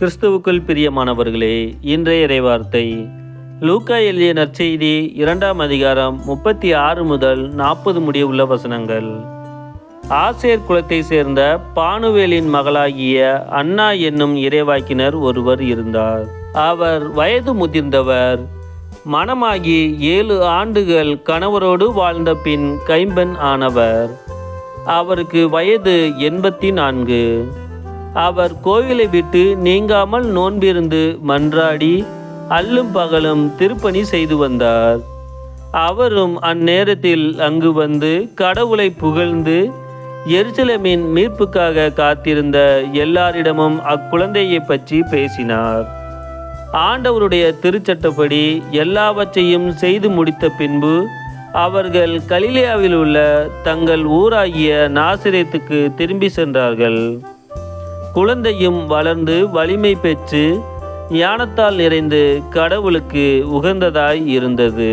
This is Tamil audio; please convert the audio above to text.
கிறிஸ்துவுக்குள் பிரியமானவர்களே, இன்றைய இறைவார்த்தை லூக்கா எழுதிய நற்செய்தி 2ஆம் அதிகாரம் 36 முதல் 40 முடிய உள்ள வசனங்கள். ஆசேர் குலத்தை சேர்ந்த பானுவேலின் மகளாகிய அன்னா என்னும் இறைவாக்கினர் ஒருவர் இருந்தார். அவர் வயது முதிர்ந்தவர். மணமாகி 7 ஆண்டுகள் கணவரோடு வாழ்ந்த பின் கைம்பெண் ஆனவர். அவருக்கு வயது 84. அவர் கோவிலை விட்டு நீங்காமல் நோன்பிருந்து மன்றாடி அல்லும் பகலும் திருப்பணி செய்து வந்தார். அவரும் அந்நேரத்தில் அங்கு வந்து கடவுளை புகழ்ந்து எருசலேமின் மீட்புக்காக காத்திருந்த எல்லாரிடமும் அக்குழந்தையை பற்றி பேசினார். ஆண்டவருடைய திருச்சட்டப்படி எல்லாவற்றையும் செய்து முடித்த பின்பு அவர்கள் கலிலேயாவில் உள்ள தங்கள் ஊராகிய நாசரேத்துக்கு திரும்பி சென்றார்கள். குழந்தையும் வளர்ந்து வலிமை பெற்று ஞானத்தால் நிறைந்து கடவுளுக்கு உகந்ததாய் இருந்தது.